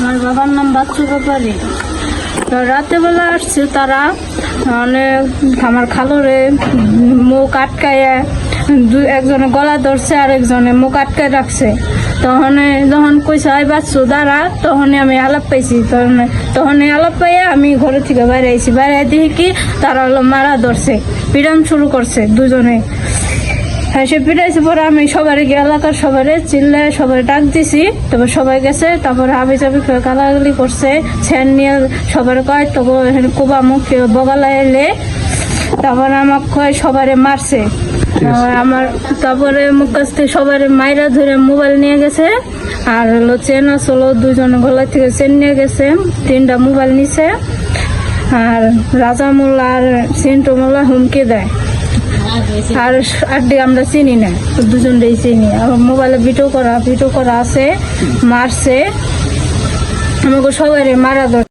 আমার বাবার নাম বাচ্চু ব্যাপারী। তো রাতেবেলা আসছে তারা, মানে আমার খালরে মুখ আটকাইয়া একজনে গলা ধরছে আর একজনে মুখ আটকায় রাখছে। যখন কইছে আই বাচ্চু দাঁড়া, তখনই আমি আলাপ পাইছি। তখনই আলাপ পাইয়া আমি ঘরে থেকে বাইরে আইছি। বাইরে দেখি কি তারা মারা ধরছে, পিটান শুরু করছে দুজনে। হ্যাঁ, সে পিটাইছে। পরে আমি সবারই এলাকার সবারে চিল্লে সবাই ডাক দিছি। তারপর সবাই গেছে। তারপরে হাবি চাবি গালাগালি করছে, ছেন নিয়ে সবার কয় তো কোবা মুখ বগালা এলে। তারপরে আমাকে কয় সবারে মারছে। তারপরে মুখ কাছ থেকে সবারে মাইরা ধরে মোবাইল নিয়ে গেছে। আর চেন আসলো, দুজনে গলা থেকে চেন নিয়ে গেছে, 3টা মোবাইল নিছে। আর রাজা মোল্লা আর সিন্টু মোল্লা হুমকি দেয়। আর আমরা চিনি না, দুজনটাই চিনি। মোবাইলে ভিডিও করা আছে, মারছে আমাকে সবাই মারা ধর।